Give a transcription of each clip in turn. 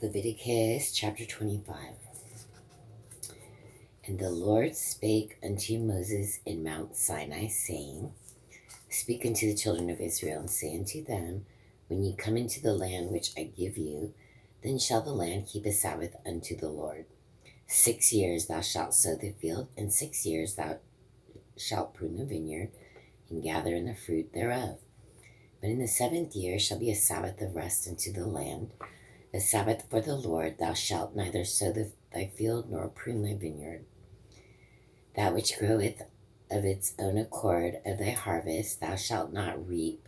Leviticus chapter 25. And the Lord spake unto Moses in Mount Sinai, saying, Speak unto the children of Israel, and say unto them, When ye come into the land which I give you, then shall the land keep a Sabbath unto the Lord. 6 years thou shalt sow the field, and 6 years thou shalt prune the vineyard, and gather in the fruit thereof. But in the 7th year shall be a Sabbath of rest unto the land, a Sabbath for the Lord. Thou shalt neither sow thy field, nor prune thy vineyard. That which groweth of its own accord of thy harvest thou shalt not reap,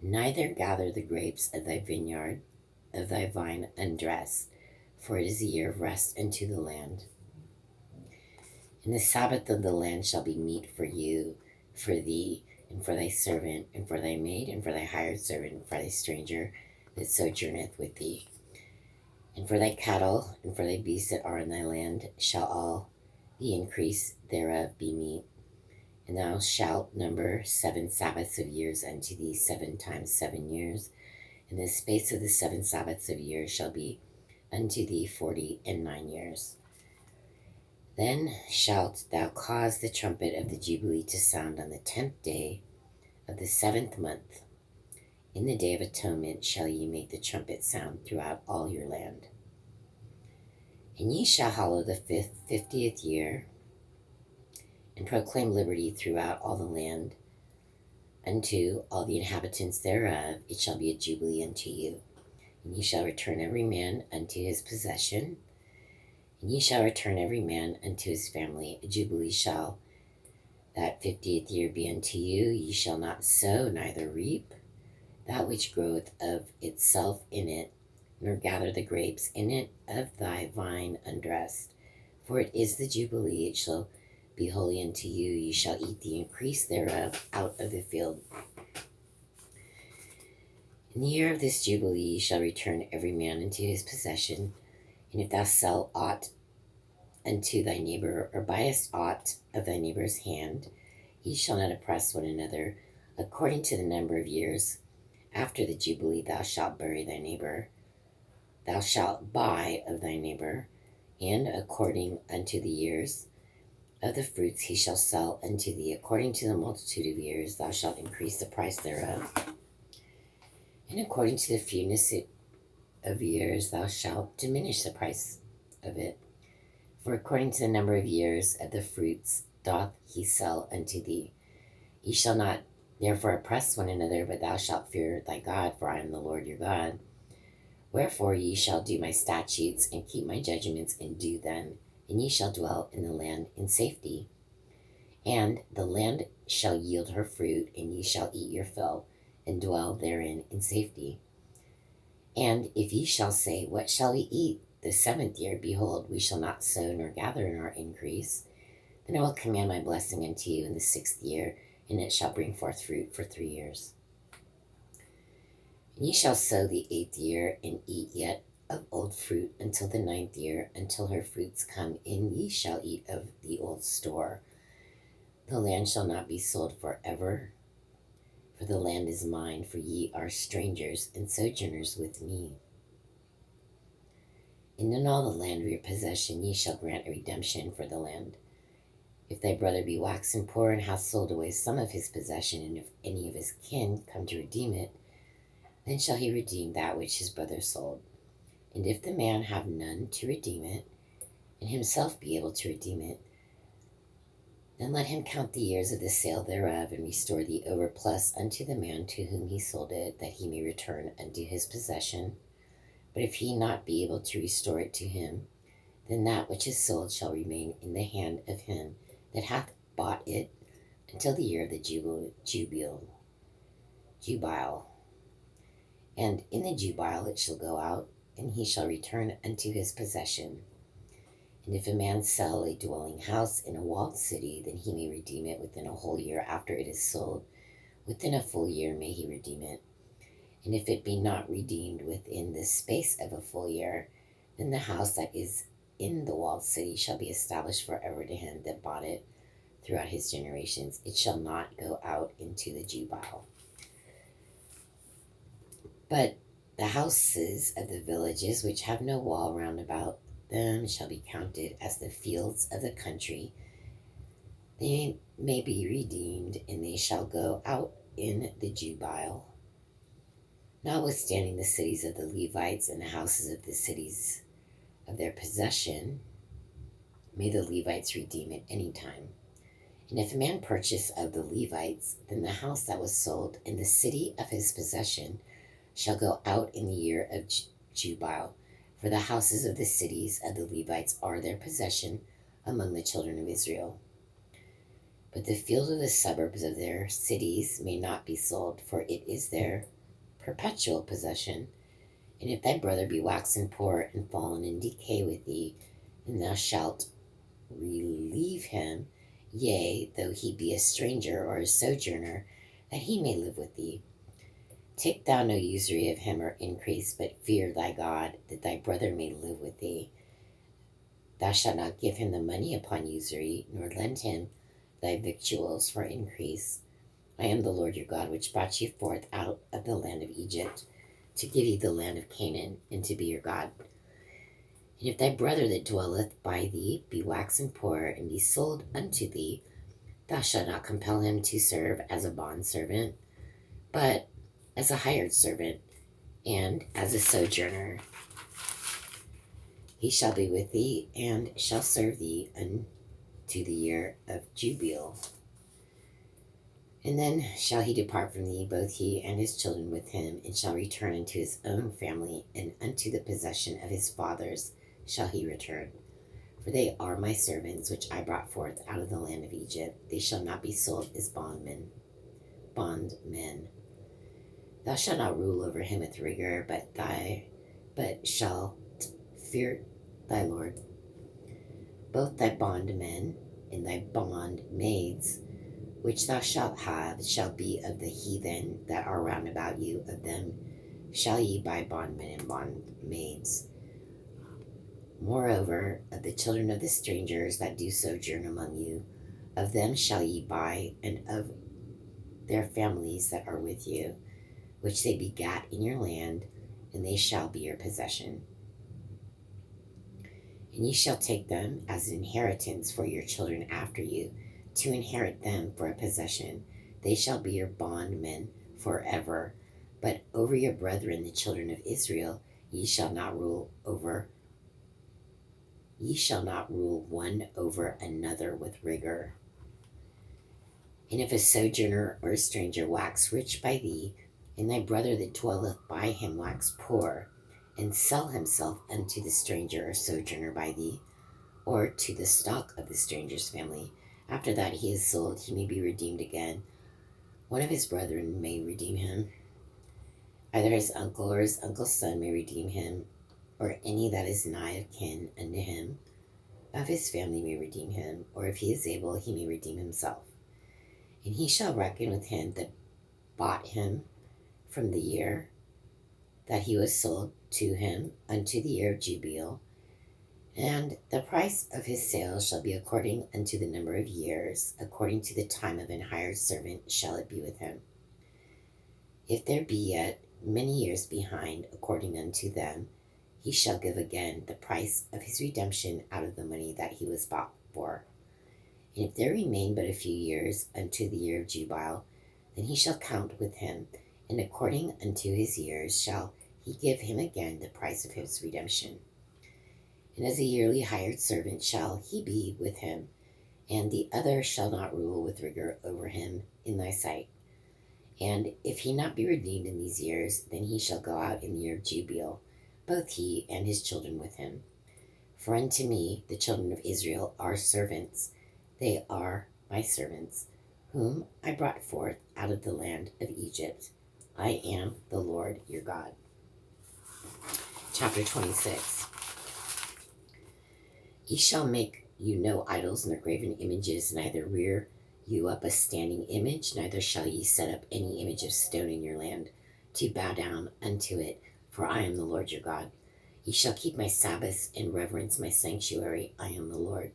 neither gather the grapes of thy vineyard, of thy vine undressed, for it is a year of rest unto the land. And the Sabbath of the land shall be meat for you, for thee, and for thy servant, and for thy maid, and for thy hired servant, and for thy stranger that sojourneth with thee. And for thy cattle, and for thy beasts that are in thy land, shall all the increase thereof be meat. And thou shalt number 7 Sabbaths of years unto thee, 7 times 7 years. And the space of the 7 Sabbaths of years shall be unto thee 49 years. Then shalt thou cause the trumpet of the Jubilee to sound on the 10th day of the 7th month. In the day of atonement shall ye make the trumpet sound throughout all your land. And ye shall hallow the 50th year, and proclaim liberty throughout all the land unto all the inhabitants thereof. It shall be a jubilee unto you. And ye shall return every man unto his possession, and ye shall return every man unto his family. A jubilee shall that 50th year be unto you. Ye shall not sow, neither reap that which groweth of itself in it, nor gather the grapes in it of thy vine undressed. For it is the Jubilee, it shall be holy unto you. Ye shall eat the increase thereof out of the field. In the year of this Jubilee ye shall return every man into his possession. And if thou sell aught unto thy neighbor, or buyest aught of thy neighbor's hand, ye shall not oppress one another. According to the number of years after the Jubilee thou shalt bury thy neighbor. Thou shalt buy of thy neighbor, and according unto the years of the fruits he shall sell unto thee. According to the multitude of years thou shalt increase the price thereof, and according to the fewness of years thou shalt diminish the price of it. For according to the number of years of the fruits doth he sell unto thee. Ye shall not therefore oppress one another, but thou shalt fear thy God, for I am the Lord your God. Wherefore ye shall do my statutes, and keep my judgments, and do them, and ye shall dwell in the land in safety. And the land shall yield her fruit, and ye shall eat your fill, and dwell therein in safety. And if ye shall say, What shall we eat the 7th year? Behold, we shall not sow nor gather in our increase. Then I will command my blessing unto you in the 6th year, and it shall bring forth fruit for 3 years. And ye shall sow the 8th year, and eat yet of old fruit until the 9th year, until her fruits come in. Ye shall eat of the old store. The land shall not be sold forever, for the land is mine, for ye are strangers and sojourners with me. And in all the land of your possession ye shall grant a redemption for the land. If thy brother be waxen poor, and hath sold away some of his possession, and if any of his kin come to redeem it, then shall he redeem that which his brother sold. And if the man have none to redeem it, and himself be able to redeem it, then let him count the years of the sale thereof, and restore the overplus unto the man to whom he sold it, that he may return unto his possession. But if he not be able to restore it to him, then that which is sold shall remain in the hand of him that hath bought it until the year of the Jubile. And in the Jubile it shall go out, and he shall return unto his possession. And if a man sell a dwelling house in a walled city, then he may redeem it within a whole year after it is sold. Within a full year may he redeem it. And if it be not redeemed within the space of a full year, then the house that is in the walled city shall be established forever to him that bought it throughout his generations. It shall not go out into the Jubile. But The houses of the villages which have no wall round about them shall be counted as the fields of the country. They may be redeemed, and they shall go out in the Jubile. Notwithstanding the cities of the Levites and the houses of the cities of their possession, may the Levites redeem at any time. And if a man purchase of the Levites, then the house that was sold in the city of his possession shall go out in the year of Jubile, for the houses of the cities of the Levites are their possession among the children of Israel. But the field of the suburbs of their cities may not be sold, for it is their perpetual possession. And if thy brother be waxen poor and fallen in decay with thee, then thou shalt relieve him, yea, though he be a stranger or a sojourner, that he may live with thee. Take thou no usury of him or increase, but fear thy God, that thy brother may live with thee. Thou shalt not give him the money upon usury, nor lend him thy victuals for increase. I am the Lord your God, which brought you forth out of the land of Egypt, to give you the land of Canaan, and to be your God. And if thy brother that dwelleth by thee be waxen poor, and be sold unto thee, thou shalt not compel him to serve as a bondservant, but as a hired servant, and as a sojourner. He shall be with thee, and shall serve thee unto the year of Jubile. And then shall he depart from thee, both he and his children with him, and shall return unto his own family, and unto the possession of his fathers shall he return. For they are my servants, which I brought forth out of the land of Egypt. They shall not be sold as bondmen. Thou shalt not rule over him with rigor, but shalt fear thy Lord. Both thy bondmen and thy bondmaids, which thou shalt have, shall be of the heathen that are round about you. Of them shall ye buy bondmen and bondmaids. Moreover, of the children of the strangers that do sojourn among you, of them shall ye buy, and of their families that are with you, which they begat in your land, and they shall be your possession. And ye shall take them as an inheritance for your children after you, to inherit them for a possession. They shall be your bondmen forever. But over your brethren, the children of Israel, ye shall not rule one over another with rigor. And if a sojourner or a stranger wax rich by thee, and thy brother that dwelleth by him wax poor, and sell himself unto the stranger or sojourner by thee, or to the stock of the stranger's family, after that he is sold, he may be redeemed again. One of his brethren may redeem him. Either his uncle or his uncle's son may redeem him, or any that is nigh of kin unto him of his family may redeem him, or if he is able, he may redeem himself. And he shall reckon with him that bought him from the year that he was sold to him unto the year of Jubile, and the price of his sale shall be according unto the number of years, according to the time of an hired servant shall it be with him. If there be yet many years behind, according unto them, he shall give again the price of his redemption out of the money that he was bought for. And if there remain but a few years unto the year of Jubile, then he shall count with him, and according unto his years shall he give him again the price of his redemption. And as a yearly hired servant shall he be with him, and the other shall not rule with rigor over him in thy sight. And if he not be redeemed in these years, then he shall go out in the year of Jubile, both he and his children with him. For unto me, the children of Israel, are servants. They are my servants, whom I brought forth out of the land of Egypt. I am the Lord your God. Chapter 26. Ye shall make you no idols nor graven images, neither rear you up a standing image, neither shall ye set up any image of stone in your land, to bow down unto it, for I am the Lord your God. Ye shall keep my Sabbaths and reverence my sanctuary. I am the Lord.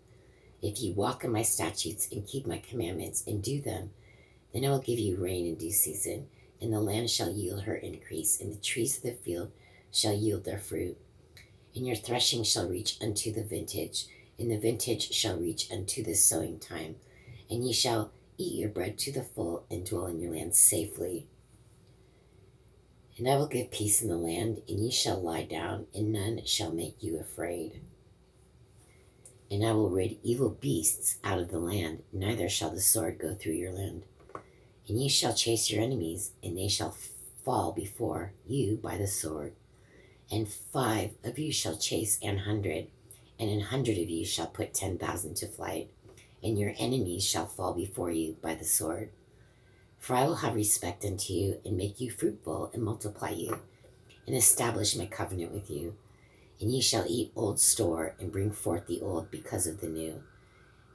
If ye walk in my statutes and keep my commandments and do them, then I will give you rain in due season, and the land shall yield her increase, and the trees of the field shall yield their fruit. And your threshing shall reach unto the vintage, and the vintage shall reach unto the sowing time. And ye shall eat your bread to the full, and dwell in your land safely. And I will give peace in the land, and ye shall lie down, and none shall make you afraid. And I will rid evil beasts out of the land, neither shall the sword go through your land. And ye shall chase your enemies, and they shall fall before you by the sword. And 5 of you shall chase 100, and 100 of you shall put 10,000 to flight, and your enemies shall fall before you by the sword. For I will have respect unto you, and make you fruitful, and multiply you, and establish my covenant with you. And ye shall eat old store, and bring forth the old because of the new.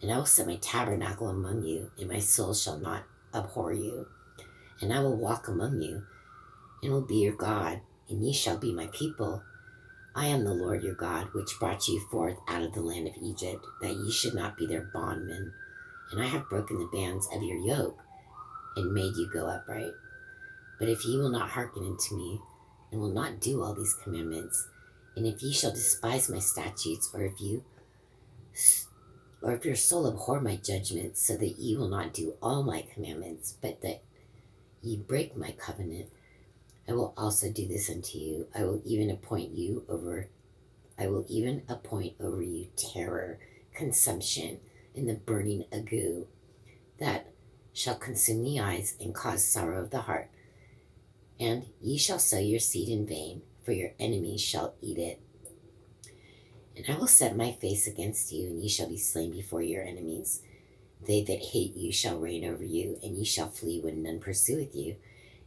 And I will set my tabernacle among you, and my soul shall not abhor you. And I will walk among you, and will be your God, and ye shall be my people. I am the Lord your God, which brought you forth out of the land of Egypt, that ye should not be their bondmen. And I have broken the bands of your yoke, and made you go upright. But if ye will not hearken unto me, and will not do all these commandments, and if ye shall despise my statutes, or if your soul abhor my judgments, so that ye will not do all my commandments, but that ye break my covenant, I will also do this unto you. I will even appoint over you terror, consumption, and the burning ague, that shall consume the eyes and cause sorrow of the heart. And ye shall sow your seed in vain, for your enemies shall eat it. And I will set my face against you, and ye shall be slain before your enemies. They that hate you shall reign over you, and ye shall flee when none pursueth you.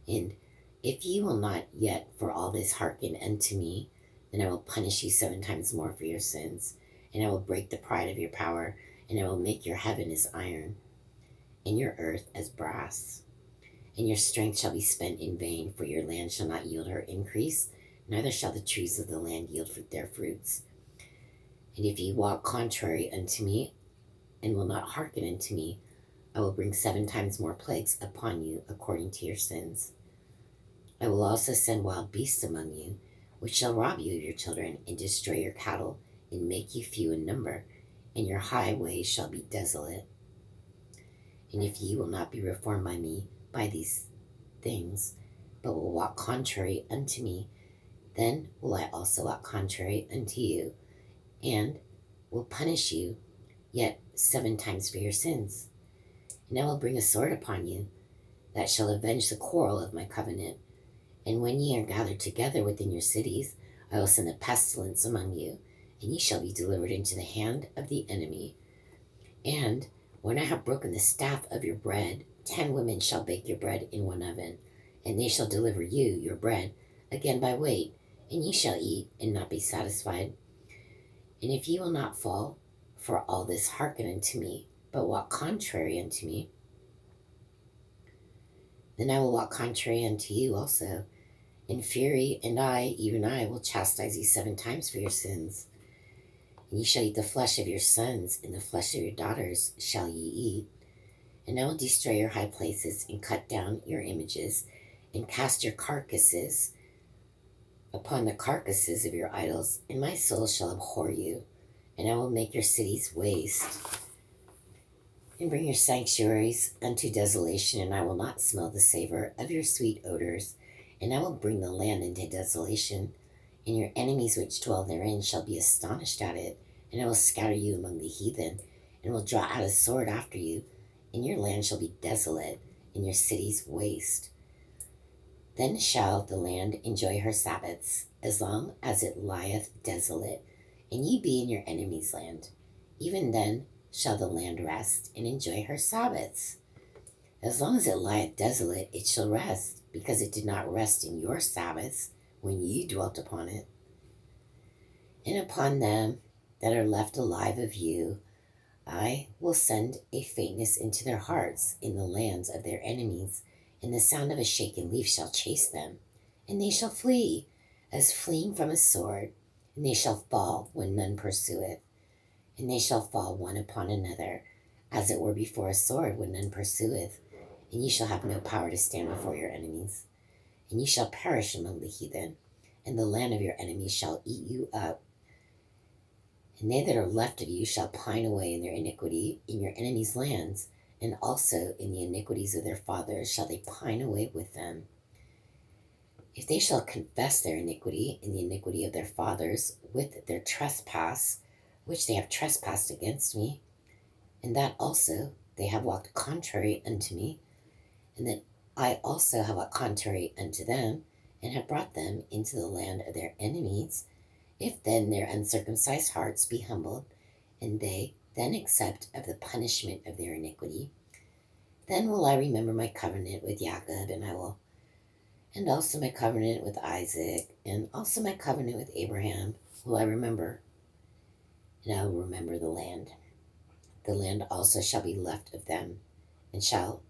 And if ye will not yet for all this hearken unto me, then I will punish you 7 times more for your sins. And I will break the pride of your power, and I will make your heaven as iron, and your earth as brass. And your strength shall be spent in vain, for your land shall not yield her increase, neither shall the trees of the land yield their fruits. And if ye walk contrary unto me, and will not hearken unto me, I will bring 7 times more plagues upon you according to your sins. I will also send wild beasts among you, which shall rob you of your children, and destroy your cattle, and make you few in number, and your highways shall be desolate. And if ye will not be reformed by me by these things, but will walk contrary unto me, then will I also walk contrary unto you, and will punish you yet 7 times for your sins. And I will bring a sword upon you, that shall avenge the quarrel of my covenant. And when ye are gathered together within your cities, I will send a pestilence among you, and ye shall be delivered into the hand of the enemy. And when I have broken the staff of your bread, 10 women shall bake your bread in one oven, and they shall deliver you your bread again by weight, and ye shall eat and not be satisfied. And if ye will not fall for all this, hearken unto me, but walk contrary unto me, then I will walk contrary unto you also. In fury, and I, even I, will chastise you 7 times for your sins. And ye shall eat the flesh of your sons, and the flesh of your daughters shall ye eat. And I will destroy your high places, and cut down your images, and cast your carcasses upon the carcasses of your idols, and my soul shall abhor you. And I will make your cities waste, and bring your sanctuaries unto desolation, and I will not smell the savor of your sweet odors. And I will bring the land into desolation, and your enemies which dwell therein shall be astonished at it. And I will scatter you among the heathen, and will draw out a sword after you, and your land shall be desolate, and your cities waste. Then shall the land enjoy her Sabbaths, as long as it lieth desolate, and ye be in your enemy's land. Even then shall the land rest, and enjoy her Sabbaths. As long as it lieth desolate, it shall rest, because it did not rest in your Sabbaths when ye dwelt upon it. And upon them that are left alive of you, I will send a faintness into their hearts in the lands of their enemies, and the sound of a shaken leaf shall chase them, and they shall flee, as fleeing from a sword, and they shall fall when none pursueth, and they shall fall one upon another, as it were before a sword when none pursueth, and ye shall have no power to stand before your enemies. And ye shall perish among the heathen, and the land of your enemies shall eat you up. And they that are left of you shall pine away in their iniquity in your enemies' lands, and also in the iniquities of their fathers shall they pine away with them. If they shall confess their iniquity in the iniquity of their fathers with their trespass, which they have trespassed against me, and that also they have walked contrary unto me, and that I also have walked contrary unto them, and have brought them into the land of their enemies, if then their uncircumcised hearts be humbled, and they then accept of the punishment of their iniquity, then will I remember my covenant with Jacob, and also my covenant with Isaac, and also my covenant with Abraham will I remember, and I will remember the land. The land also shall be left of them, and shall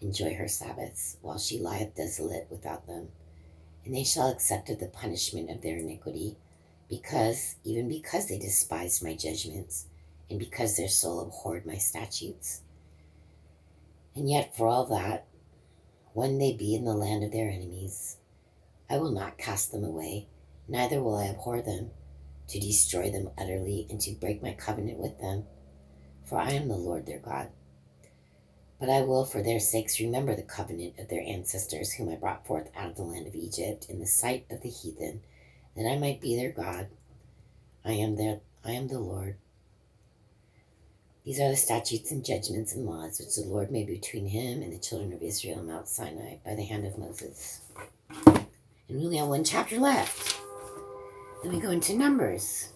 enjoy her Sabbaths, while she lieth desolate without them. And they shall accept of the punishment of their iniquity, even because they despised my judgments, and because their soul abhorred my statutes. And yet for all that, when they be in the land of their enemies, I will not cast them away, neither will I abhor them, to destroy them utterly, and to break my covenant with them. For I am the Lord their God. But I will for their sakes remember the covenant of their ancestors, whom I brought forth out of the land of Egypt, in the sight of the heathen, that I might be their God. I am the Lord. These are the statutes and judgments and laws which the Lord made between him and the children of Israel on Mount Sinai by the hand of Moses. And we only have one chapter left. Then we go into Numbers.